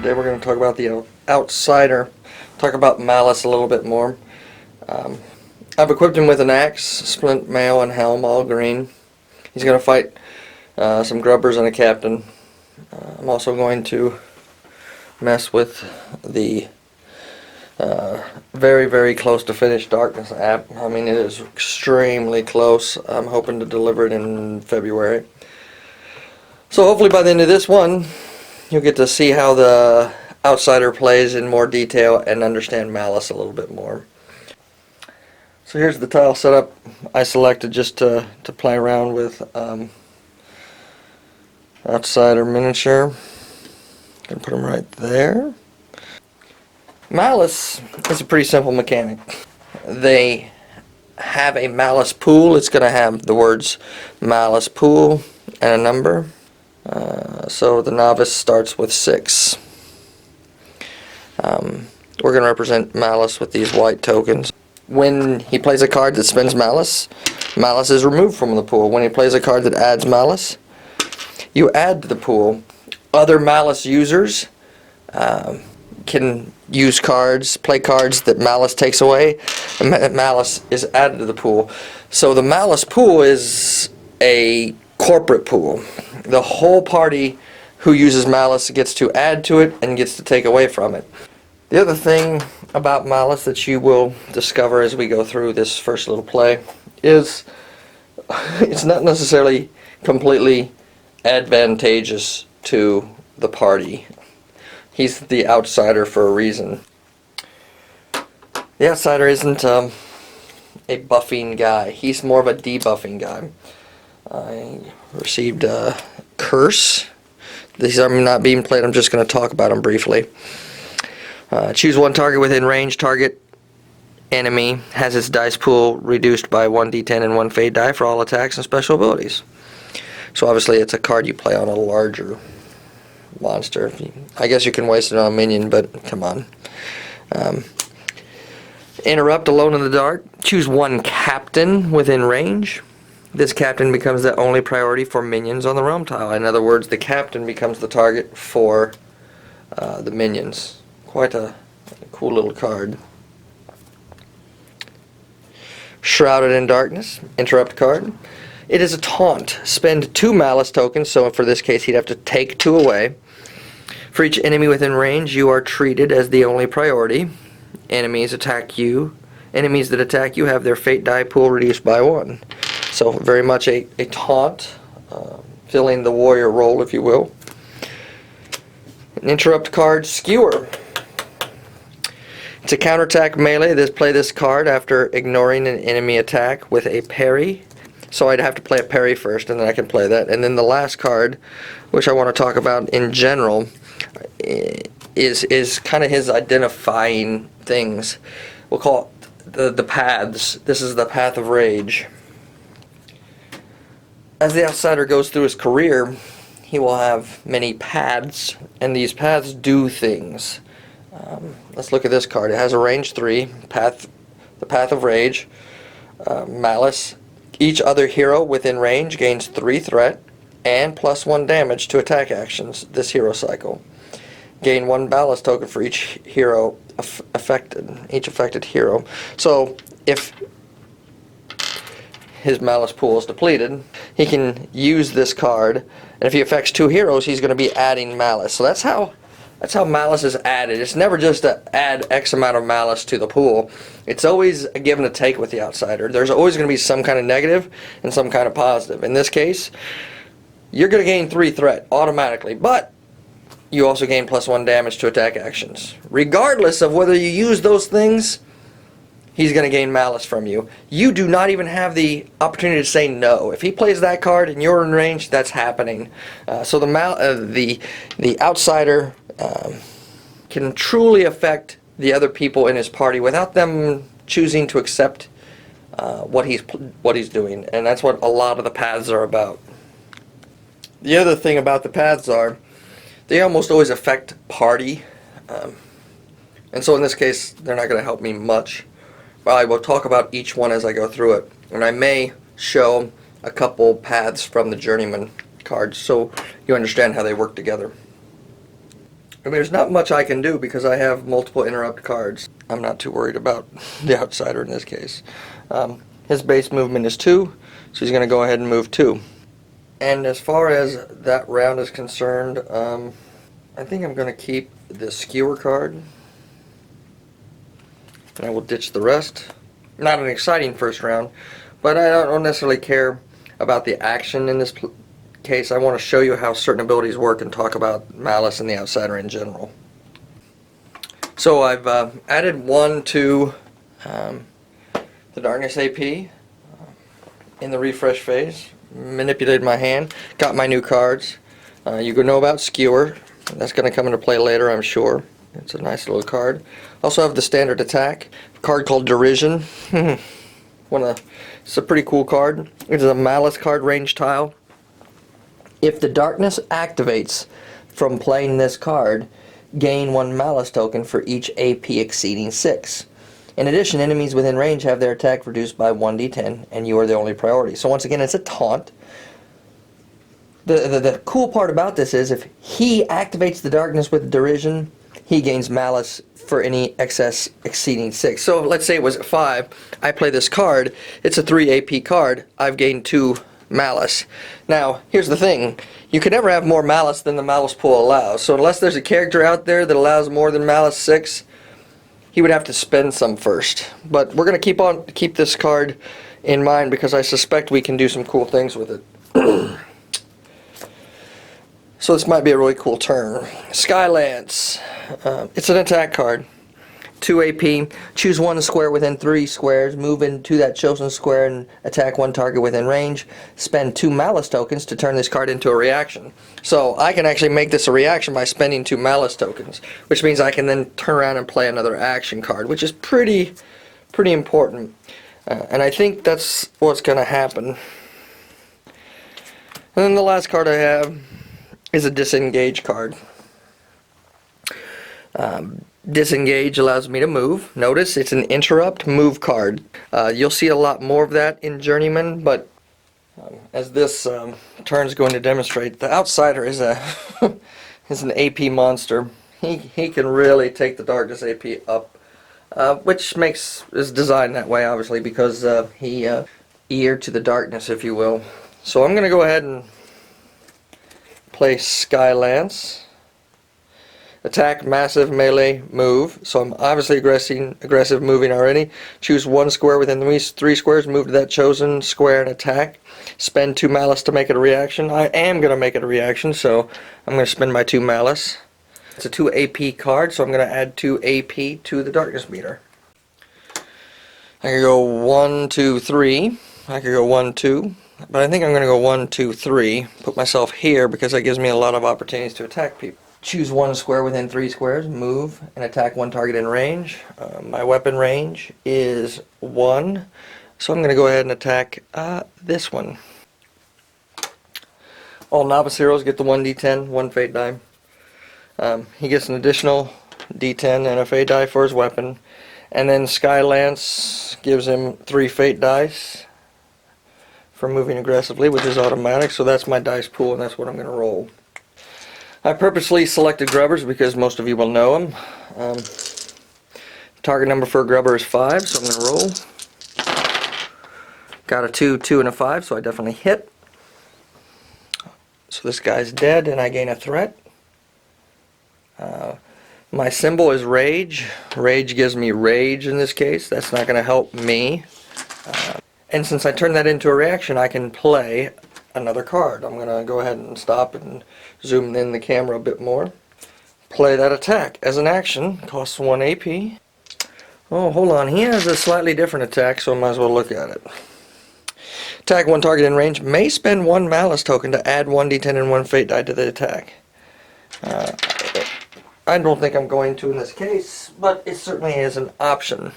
Today we're going to talk about the outsider, talk about Malice a little bit more. I've equipped him with an axe, splint, mail, and helm, all green. He's going to fight some grubbers and a captain. I'm also going to mess with the very, very close to finished Darkness app. I mean, it is extremely close. I'm hoping to deliver it in February. So hopefully by the end of this one, you'll get to see how the outsider plays in more detail and understand Malice a little bit more. So here's the tile setup I selected just to play around with outsider miniature. Gonna put them right there. Malice is a pretty simple mechanic. They have a Malice pool. It's going to have the words Malice pool and a number. So the novice starts with 6. We're going to represent Malice with these white tokens. When he plays a card that spends Malice, Malice is removed from the pool. When he plays a card that adds Malice, you add to the pool. Other Malice users can use cards, play cards that Malice takes away, and Malice is added to the pool. So the Malice pool is a corporate pool. The whole party who uses Malice gets to add to it and gets to take away from it. The other thing about Malice that you will discover as we go through this first little play is it's not necessarily completely advantageous to the party. He's the outsider for a reason. The outsider isn't a buffing guy. He's more of a debuffing guy. I received a curse. These are not being played. I'm just going to talk about them briefly. Choose one target within range. Target enemy has its dice pool reduced by 1d10 and 1 fade die for all attacks and special abilities. So obviously it's a card you play on a larger monster. I guess you can waste it on a minion, but come on. Interrupt alone in the dark. Choose one captain within range. This captain becomes the only priority for minions on the realm tile. In other words, the captain becomes the target for the minions. Quite a cool little card. Shrouded in Darkness. Interrupt card. It is a taunt. Spend 2 Malice tokens, so for this case he'd have to take 2 away. For each enemy within range, you are treated as the only priority. Enemies that attack you have their fate die pool reduced by 1. So very much a taunt, filling the warrior role, if you will. An interrupt card, Skewer. It's a counterattack melee. Play this card after ignoring an enemy attack with a parry. So I'd have to play a parry first, and then I can play that. And then the last card, which I want to talk about in general, is kind of his identifying things. We'll call it the paths. This is the Path of Rage. As the outsider goes through his career, he will have many paths, and these paths do things. Let's look at this card. It has a range 3, the Path of Rage, Malice. Each other hero within range gains 3 threat and +1 damage to attack actions this hero cycle. Gain 1 Malice token for each hero affected hero. So if his Malice pool is depleted, he can use this card, and if he affects 2 heroes, he's going to be adding Malice. So that's how Malice is added. It's never just to add X amount of Malice to the pool. It's always a give and a take with the outsider. There's always going to be some kind of negative and some kind of positive. In this case, you're going to gain 3 threat automatically, but you also gain +1 damage to attack actions. Regardless of whether you use those things, he's going to gain Malice from you. You do not even have the opportunity to say no. If he plays that card and you're in range, that's happening. So the outsider can truly affect the other people in his party without them choosing to accept what he's doing, and that's what a lot of the paths are about. The other thing about the paths are they almost always affect party, and so in this case they're not going to help me much. But I will talk about each one as I go through it, and I may show a couple paths from the Journeyman cards so you understand how they work together. I mean, there's not much I can do because I have multiple interrupt cards. I'm not too worried about the outsider in this case. His base movement is 2, so he's going to go ahead and move 2. And as far as that round is concerned, I think I'm going to keep the skewer card. And I will ditch the rest. Not an exciting first round, but I don't necessarily care about the action in this case. I want to show you how certain abilities work and talk about Malice and the outsider in general. So I've added 1 to the Darkness AP in the refresh phase. Manipulated my hand, got my new cards. You can know about Skewer. That's going to come into play later, I'm sure. It's a nice little card. Also have the standard attack, a card called Derision. It's a pretty cool card. It's a Malice card range tile. If the Darkness activates from playing this card, gain 1 Malice token for each AP exceeding 6. In addition, enemies within range have their attack reduced by 1d10, and you are the only priority. So once again, it's a taunt. The cool part about this is if he activates the Darkness with Derision, he gains Malice for any excess exceeding 6. So let's say it was at 5. I play this card. It's a 3 AP card. I've gained 2 Malice. Now, here's the thing. You can never have more Malice than the Malice pool allows. So unless there's a character out there that allows more than Malice 6, he would have to spend some first. But we're going to keep this card in mind because I suspect we can do some cool things with it. So this might be a really cool turn. Skylance. It's an attack card. 2 AP. Choose 1 square within 3 squares. Move into that chosen square and attack 1 target within range. Spend 2 Malice tokens to turn this card into a reaction. So I can actually make this a reaction by spending 2 Malice tokens, which means I can then turn around and play another action card, which is pretty important. And I think that's what's going to happen. And then the last card I have is a Disengage card. Disengage allows me to move. Notice it's an interrupt move card. You'll see a lot more of that in Journeyman, but as this turn is going to demonstrate, the outsider is is an AP monster. He can really take the Darkness AP up, which is designed that way obviously because he ear to the darkness, if you will. So I'm going to go ahead and play Skylance. Attack, massive, melee, move. So I'm obviously aggressive moving already. Choose 1 square within 3 squares, move to that chosen square and attack. Spend 2 Malice to make it a reaction. I am going to make it a reaction, so I'm going to spend my 2 Malice. It's a 2 AP card, so I'm going to add 2 AP to the Darkness meter. I could go 1, 2, 3. I could go 1, 2. But I think I'm going to go 1, 2, 3. Put myself here because that gives me a lot of opportunities to attack people. Choose 1 square within 3 squares, move, and attack 1 target in range. My weapon range is 1, so I'm going to go ahead and attack this one. All novice heroes get the 1d10, 1 fate die. He gets an additional d10 and a fate die for his weapon. And then Skylance gives him 3 fate dice for moving aggressively, which is automatic, so that's my dice pool and that's what I'm going to roll. I purposely selected grubbers because most of you will know them. Target number for a grubber is 5, so I'm going to roll. Got a 2, 2, and a 5, so I definitely hit. So this guy's dead and I gain a threat. My symbol is Rage. Rage gives me rage in this case. That's not going to help me. And since I turned that into a reaction, I can play another card. I'm going to go ahead and stop and zoom in the camera a bit more. Play that attack as an action. Costs 1 AP. Oh, hold on. He has a slightly different attack, so I might as well look at it. Attack 1 target in range. May spend 1 Malice token to add 1d10 and 1 fate die to the attack. I don't think I'm going to in this case, but it certainly is an option.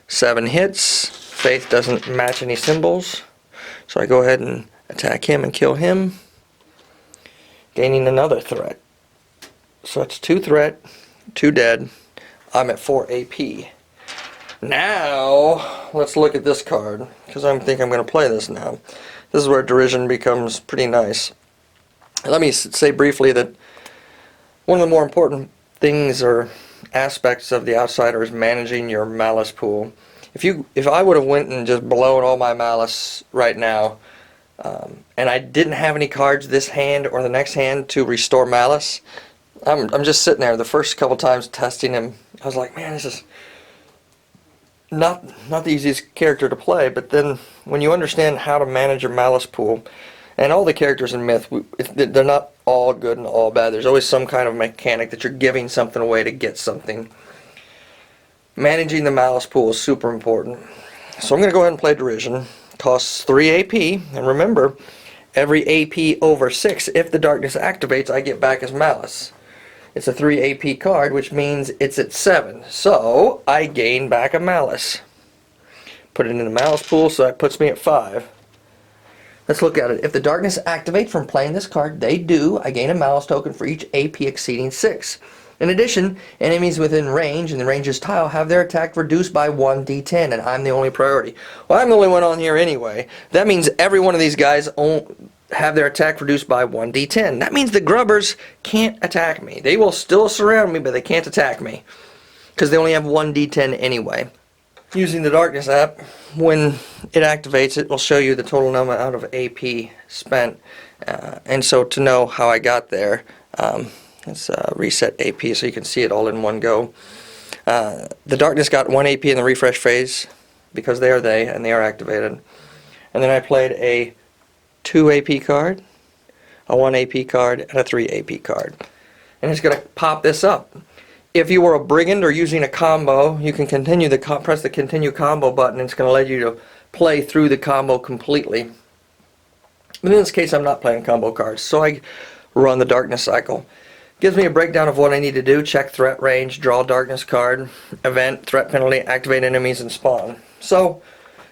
7 hits. Faith doesn't match any symbols, so I go ahead and attack him and kill him, gaining another threat. So that's 2 threat, 2 dead. I'm at 4 AP. Now, let's look at this card, because I think I'm going to play this now. This is where Derision becomes pretty nice. Let me say briefly that one of the more important things or aspects of the Outsider is managing your Malice pool. If I would have went and just blown all my Malice right now, and I didn't have any cards this hand or the next hand to restore Malice, I'm just sitting there. The first couple times testing him, I was like, man, this is not the easiest character to play. But then when you understand how to manage your Malice pool, and all the characters in Myth, they're not all good and all bad. There's always some kind of mechanic that you're giving something away to get something. Managing the Malice pool is super important. So I'm going to go ahead and play Derision. Costs 3 AP, and remember, every AP over 6, if the Darkness activates, I get back as Malice. It's a 3 AP card, which means it's at 7. So I gain back a Malice. Put it in the Malice pool, so that puts me at 5. Let's look at it. If the Darkness activates from playing this card, they do. I gain a Malice token for each AP exceeding 6. In addition, enemies within range in the range's tile have their attack reduced by 1d10, and I'm the only priority. Well, I'm the only one on here anyway. That means every one of these guys have their attack reduced by 1d10. That means the grubbers can't attack me. They will still surround me, but they can't attack me, because they only have 1d10 anyway. Using the Darkness app, when it activates, it will show you the total number out of AP spent. And so to know how I got there, let's reset AP so you can see it all in one go. The Darkness got 1 AP in the refresh phase because they are and they are activated. And then I played a 2 AP card, a 1 AP card, and a 3 AP card. And it's going to pop this up. If you were a brigand or using a combo, you can continue press the continue combo button, and it's going to let you to play through the combo completely. But in this case, I'm not playing combo cards, so I run the Darkness cycle. Gives me a breakdown of what I need to do: check threat range, draw Darkness card, event, threat penalty, activate enemies, and spawn. So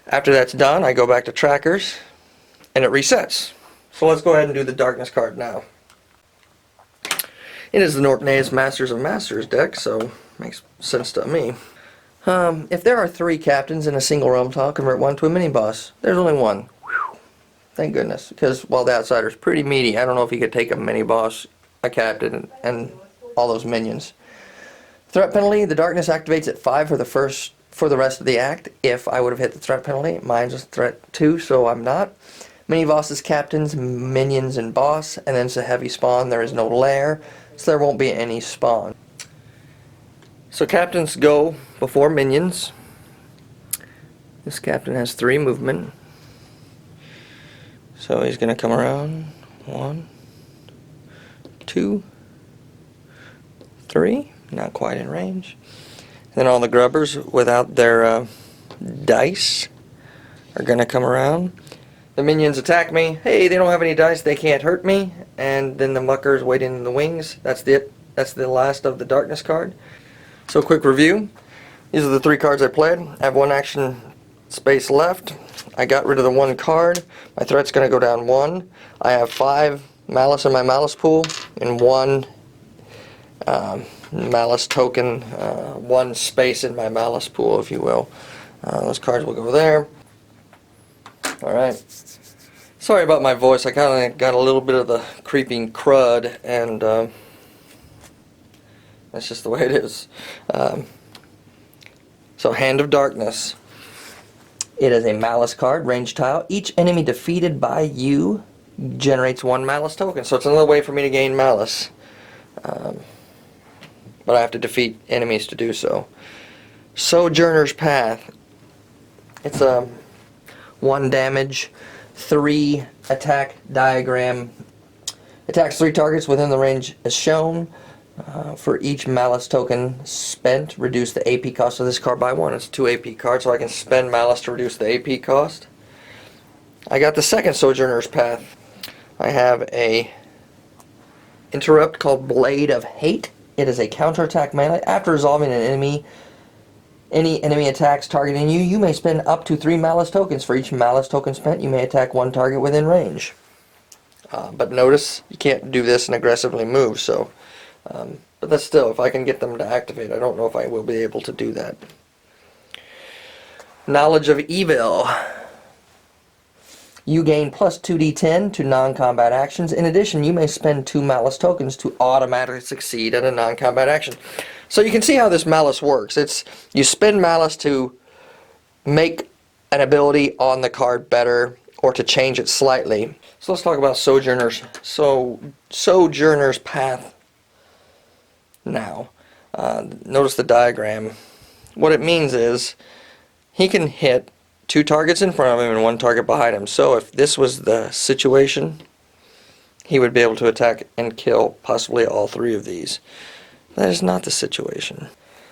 after that's done, I go back to trackers, and it resets. So let's go ahead and do the Darkness card now. It is the Nortnaeus Masters of Masters deck, so makes sense to me. If there are 3 captains in a single realm tile, convert 1 to a mini-boss. There's only 1. Whew. Thank goodness, because while the Outsider's pretty meaty, I don't know if he could take a mini-boss, a captain, and all those minions. Threat penalty: the Darkness activates at 5 for the rest of the act. If I would have hit the threat penalty, mine's a threat 2, so I'm not. Mini-bosses, captains, minions, and boss, and then it's a heavy spawn. There is no lair, so there won't be any spawn. So captains go before minions. This captain has 3 movement. So he's going to come around. 1, 2, 3. Not quite in range. Then all the grubbers without their dice are going to come around. The minions attack me. Hey, they don't have any dice, they can't hurt me. And then the muckers waiting in the wings. That's it. That's the last of the Darkness card. So quick review. These are the 3 cards I played. I have 1 action space left. I got rid of the 1 card. My threat's going to go down 1. I have 5 Malice in my Malice pool and 1 Malice token, 1 space in my Malice pool, if you will. Those cards will go there. Alright. Sorry about my voice. I kind of got a little bit of the creeping crud, and that's just the way it is. So Hand of Darkness. It is a Malice card, range tile. Each enemy defeated by you generates 1 Malice token. So it's another way for me to gain Malice. But I have to defeat enemies to do so. Sojourner's Path. It's a 1 damage, 3 attack diagram. Attacks 3 targets within the range as shown. For each Malice token spent, reduce the AP cost of this card by 1. It's a 2 AP card, so I can spend Malice to reduce the AP cost. I got the second Sojourner's Path. I have a interrupt called Blade of Hate. It is a counterattack melee. After resolving any enemy attacks targeting you, you may spend up to 3 Malice tokens. For each Malice token spent, you may attack 1 target within range. But notice, you can't do this and aggressively move, so... but that's still, if I can get them to activate, I don't know if I will be able to do that. Knowledge of Evil. You gain plus 2d10 to non-combat actions. In addition, you may spend 2 Malice tokens to automatically succeed at a non-combat action. So you can see how this Malice works. You spend Malice to make an ability on the card better or to change it slightly. So let's talk about Sojourner's path now. Notice the diagram. What it means is he can hit 2 targets in front of him and 1 target behind him. So if this was the situation, he would be able to attack and kill possibly all 3 of these. That is not the situation.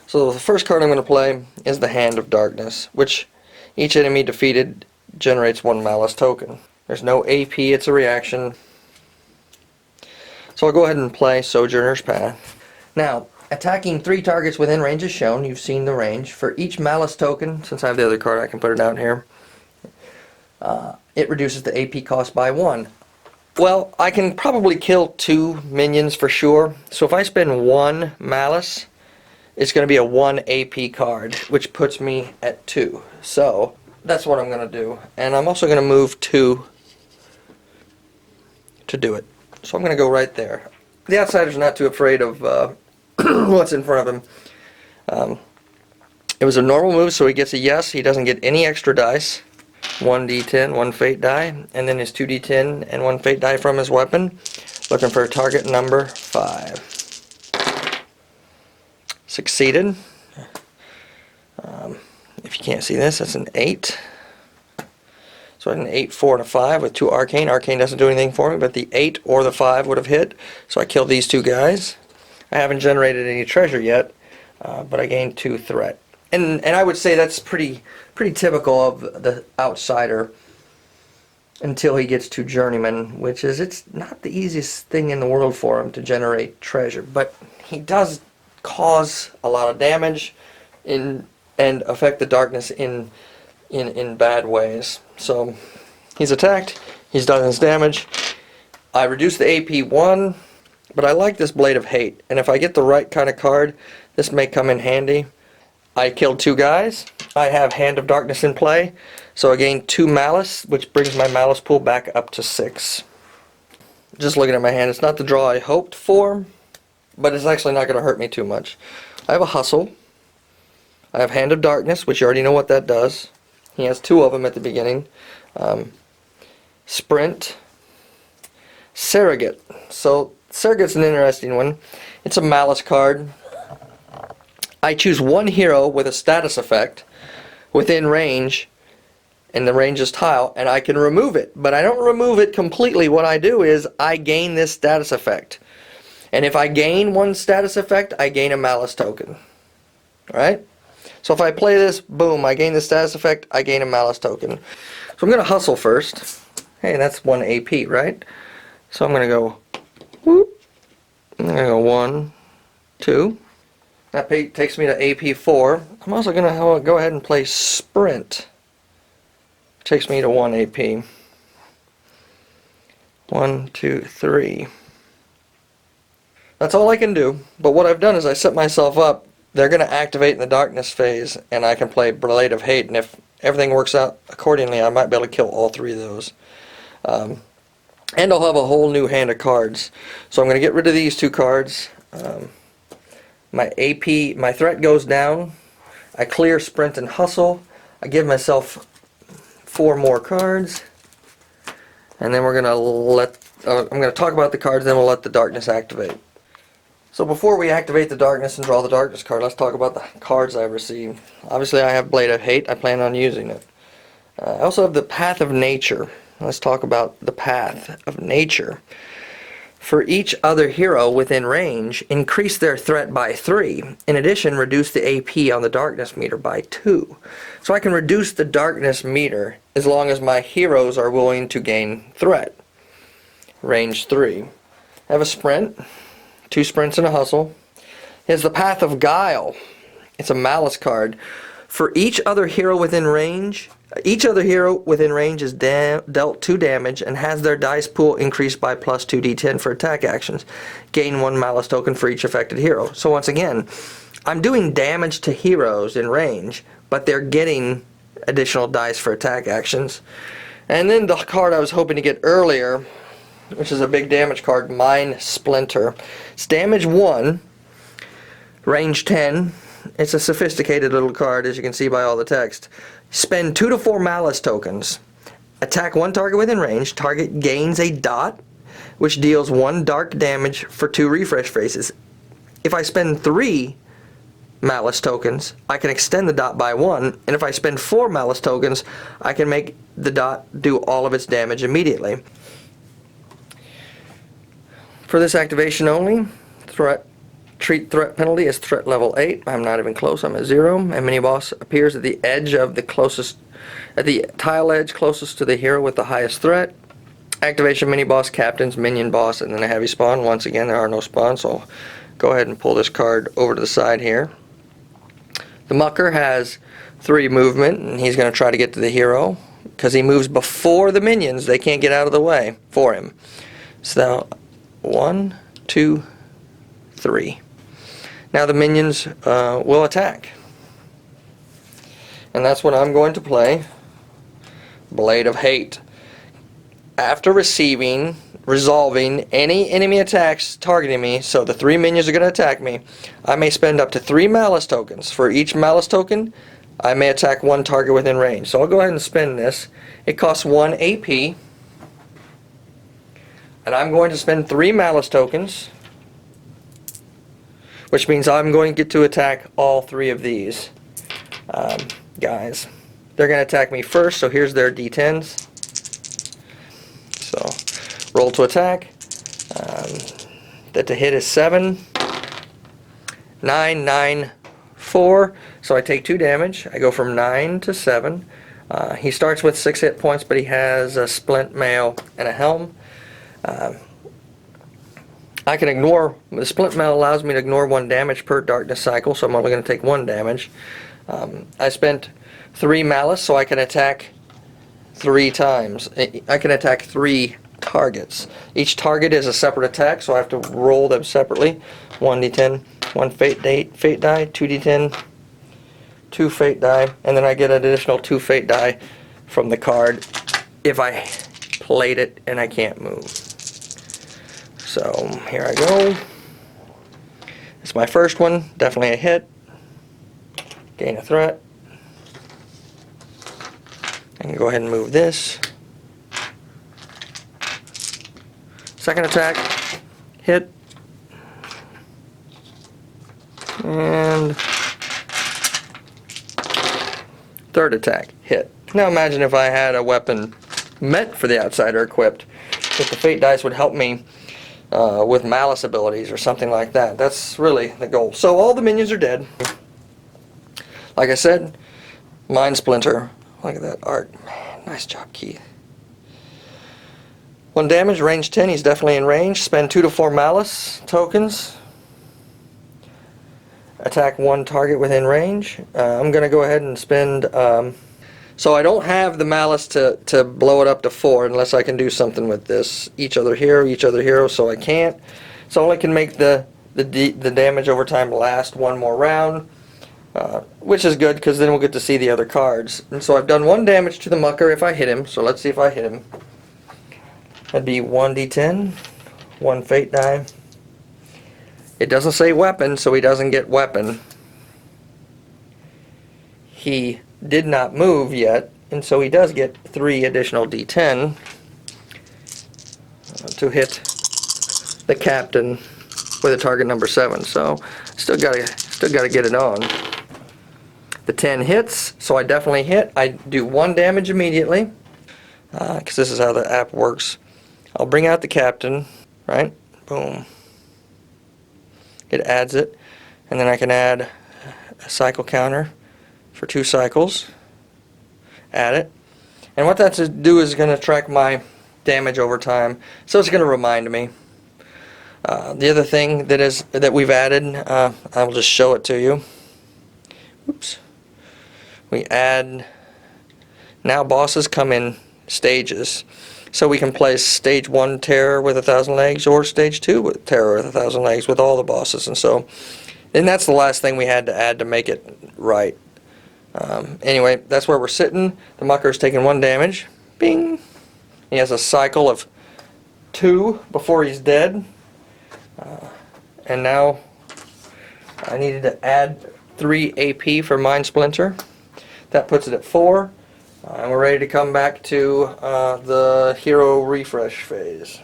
So the first card I'm going to play is the Hand of Darkness, which each enemy defeated generates 1 Malice token. There's no AP, it's a reaction. So I'll go ahead and play Sojourner's Path. Now, attacking 3 targets within range is shown. You've seen the range. For each Malice token, since I have the other card, I can put it out here. It reduces the AP cost by 1. Well, I can probably kill 2 minions for sure. So if I spend 1 Malice, it's going to be a 1 AP card, which puts me at 2. So that's what I'm going to do. And I'm also going to move 2 to do it. So I'm going to go right there. The outsider's not too afraid of what's in front of him. It was a normal move, so he gets a yes. He doesn't get any extra dice. 1 d10, 1 fate die, and then his 2 d10 and 1 fate die from his weapon. Looking for target number 5. Succeeded. If you can't see this, that's an 8. So I had an 8, 4, and a 5 with 2 arcane. Arcane doesn't do anything for me, but the 8 or the 5 would have hit. So I killed these 2 guys. I haven't generated any treasure yet, but I gained 2 threat. And I would say that's pretty typical of the outsider until he gets to Journeyman, which is, it's not the easiest thing in the world for him to generate treasure, but he does cause a lot of damage and affect the darkness in bad ways. So he's attacked, he's done his damage. I reduced the AP 1, but I like this Blade of Hate, and if I get the right kind of card, this may come in handy. I killed 2 guys. I have Hand of Darkness in play, so I gained 2 Malice, which brings my Malice pool back up to 6. Just looking at my hand, it's not the draw I hoped for, but it's actually not going to hurt me too much. I have a Hustle. I have Hand of Darkness, which you already know what that does. He has 2 of them at the beginning. Sprint. Surrogate. So Surrogate's an interesting one. It's a Malice card. I choose 1 hero with a status effect within range, and the range is tile, and I can remove it. But I don't remove it completely. What I do is I gain this status effect. And if I gain 1 status effect, I gain a Malice token. Alright? So if I play this, boom, I gain the status effect, I gain a Malice token. So I'm going to hustle first. Hey, that's 1 AP, right? So I'm going to go, whoop. I'm going to go 1, 2. That takes me to AP 4. I'm also going to go ahead and play Sprint. Takes me to 1 AP. 1, 2, 3. That's all I can do. But what I've done is I set myself up. They're going to activate in the darkness phase, and I can play Blade of Hate. And if everything works out accordingly, I might be able to kill all 3 of those. And I'll have a whole new hand of cards. So I'm going to get rid of these 2 cards. My AP, my threat goes down. I clear Sprint and Hustle. I give myself 4 more cards. And then we're going to I'm going to talk about the cards, then we'll let the darkness activate. So before we activate the darkness and draw the darkness card, let's talk about the cards I've received. Obviously I have Blade of Hate. I plan on using it. I also have the Path of Nature. Let's talk about the Path of Nature. For each other hero within range, increase their threat by 3. In addition, reduce the AP on the darkness meter by 2. So I can reduce the darkness meter as long as my heroes are willing to gain threat. Range 3. I have a Sprint, 2 sprints and a hustle. Here's the Path of Guile. It's a Malice card. For each other hero within range, is dealt 2 damage and has their dice pool increased by plus 2d10 for attack actions. Gain 1 Malice token for each affected hero. So once again, I'm doing damage to heroes in range, but they're getting additional dice for attack actions. And then the card I was hoping to get earlier, which is a big damage card, Mind Splinter. It's damage 1, range 10. It's a sophisticated little card, as you can see by all the text. Spend 2 to 4 Malice tokens. Attack one target within range. Target gains a dot, which deals 1 dark damage for 2 refresh phases. If I spend 3 Malice tokens, I can extend the dot by 1, and if I spend 4 Malice tokens, I can make the dot do all of its damage immediately. For this activation only, treat threat penalty as threat level 8. I'm not even close, I'm at 0. And mini boss appears at the edge of at the tile edge closest to the hero with the highest threat. Activation mini boss, captains, minion boss, and then a heavy spawn. Once again, there are no spawns, so I'll go ahead and pull this card over to the side here. The Mucker has 3 movement, and he's going to try to get to the hero. Because he moves before the minions, they can't get out of the way for him. So, 1, 2, 3. Now the minions will attack. And that's what I'm going to play. Blade of Hate. After resolving any enemy attacks targeting me, so the 3 minions are going to attack me, I may spend up to 3 Malice tokens. For each Malice token, I may attack 1 target within range. So I'll go ahead and spend this. It costs 1 AP. And I'm going to spend 3 Malice tokens, which means I'm going to get to attack all 3 of these guys. They're going to attack me first, so here's their D10s. So, roll to attack. That to hit is 7. 9, 9, 4. So I take 2 damage. I go from 9 to 7. He starts with 6 hit points, but he has a splint mail and a helm. I can ignore, the splint mail allows me to ignore 1 damage per darkness cycle, so I'm only going to take 1 damage. I spent 3 Malice, so I can attack 3 times. I can attack 3 targets. Each target is a separate attack, so I have to roll them separately. 1d10, 1 fate die, 2d10, 2 fate die, and then I get an additional 2 fate die from the card if I played it and I can't move. So here I go. It's my first one, definitely a hit. Gain a threat. I can go ahead and move this. Second attack, hit. And third attack, hit. Now imagine if I had a weapon meant for the outsider equipped, if the fate dice would help me with Malice abilities or something like that. That's really the goal. So all the minions are dead. Like I said, Mind Splinter. Look at that art. Man, nice job, Keith. 1 damage, range 10. He's definitely in range. Spend 2 to 4 Malice tokens. Attack 1 target within range. I'm going to go ahead and spend... so I don't have the Malice to blow it up to 4 unless I can do something with this. Each other hero, so I can't. So I only can make the damage over time last 1 more round. Which is good, because then we'll get to see the other cards. And so I've done 1 damage to the Mucker if I hit him. So let's see if I hit him. That'd be 1d10, 1 fate die. It doesn't say weapon, so he doesn't get weapon. He did not move yet, and so he does get 3 additional d10 to hit the captain with a target number 7. So still gotta get it on. The 10 hits, so I definitely hit. I do 1 damage immediately, because this is how the app works. I'll bring out the captain, right? Boom. It adds it, and then I can add a cycle counter for 2 cycles. Add it. And what that's to do is going to track my damage over time, so it's going to remind me. The other thing that we've added, I'll just show it to you. Oops. We add, now bosses come in stages. So we can play stage 1 terror with 1,000 legs, or stage 2 with terror with 1,000 legs with all the bosses. And that's the last thing we had to add to make it right. Anyway, that's where we're sitting. The Mucker's taking 1 damage. Bing. He has a cycle of 2 before he's dead. And now I needed to add 3 AP for Mind Splinter. That puts it at 4. And we're ready to come back to the hero refresh phase.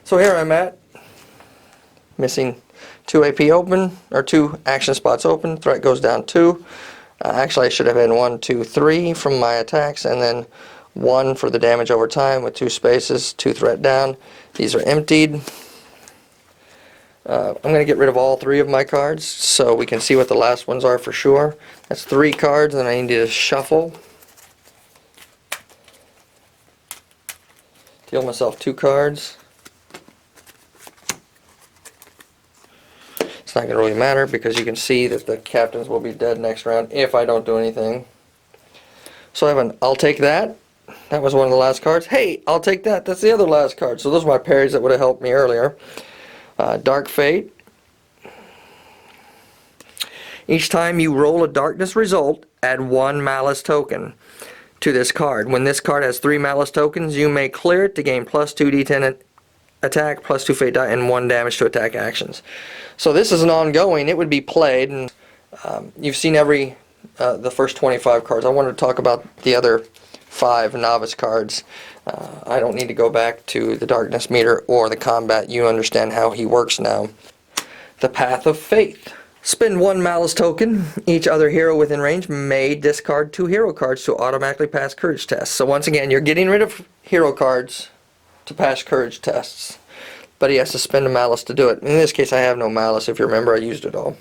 So here I'm at, missing 2 AP open, or 2 action spots open. Threat goes down 2. Actually, I should have had 1, 2, 3 from my attacks, and then 1 for the damage over time with 2 spaces, 2 threat down. These are emptied. I'm going to get rid of all 3 of my cards so we can see what the last ones are for sure. That's 3 cards, and I need to shuffle. Deal myself 2 cards. It's not going to really matter because you can see that the captains will be dead next round if I don't do anything. So I have an I'll take that. That was one of the last cards. Hey, I'll take that. That's the other last card. So those are my parries that would have helped me earlier. Dark Fate. Each time you roll a darkness result, add 1 Malice token to this card. When this card has 3 Malice tokens, you may clear it to gain plus 2 d10 attack, plus 2 fate die, and 1 damage to attack actions. So this is an ongoing. It would be played, and you've seen the first 25 cards. I wanted to talk about the other 5 novice cards. I don't need to go back to the darkness meter or the combat. You understand how he works now. The Path of Faith. Spend 1 Malice token. Each other hero within range may discard 2 hero cards to automatically pass courage tests. So once again, you're getting rid of hero cards to pass courage tests. But he has to spend a Malice to do it. In this case, I have no Malice. If you remember, I used it all.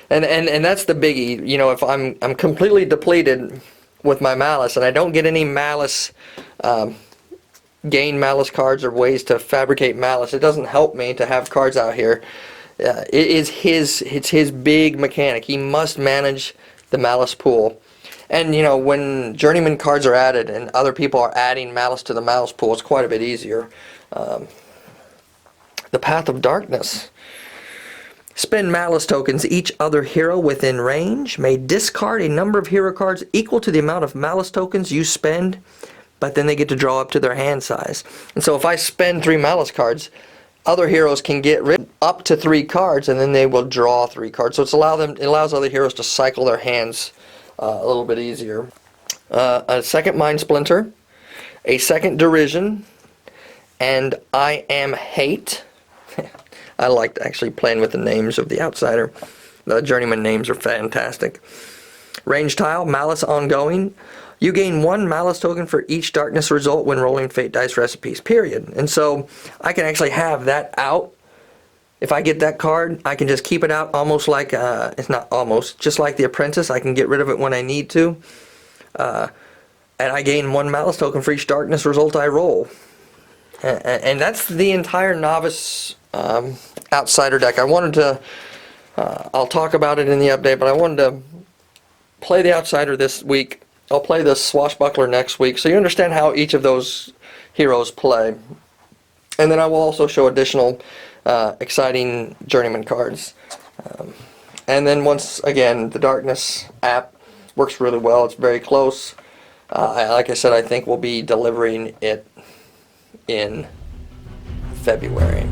And that's the biggie. You know, if I'm completely depleted with my Malice and I don't get any Malice, gain Malice cards or ways to fabricate Malice, it doesn't help me to have cards out here. It's his big mechanic. He must manage the Malice pool. And you know, when Journeyman cards are added and other people are adding Malice to the Malice pool, it's quite a bit easier. The Path of Darkness. Spend Malice tokens. Each other hero within range may discard a number of hero cards equal to the amount of Malice tokens you spend, but then they get to draw up to their hand size. And so if I spend 3 Malice cards, other heroes can get rid up to 3 cards, and then they will draw 3 cards. So it allows other heroes to cycle their hands a little bit easier. A second Mind Splinter, a second Derision, and I Am Hate. I liked actually playing with the names of the Outsider. The Journeyman names are fantastic. Range Tile, Malice Ongoing. You gain 1 Malice token for each darkness result when rolling Fate Dice recipes, period. And so I can actually have that out. If I get that card, I can just keep it out almost like, it's not almost, just like the Apprentice. I can get rid of it when I need to. And I gain 1 Malice token for each darkness result I roll. And that's the entire Novice Outsider deck. I wanted to, I'll talk about it in the update, but I wanted to play the Outsider this week. I'll play the Swashbuckler next week, so you understand how each of those heroes play. And then I will also show additional exciting Journeyman cards. And then once again, the Darkness app works really well. It's very close. Like I said, I think we'll be delivering it in February.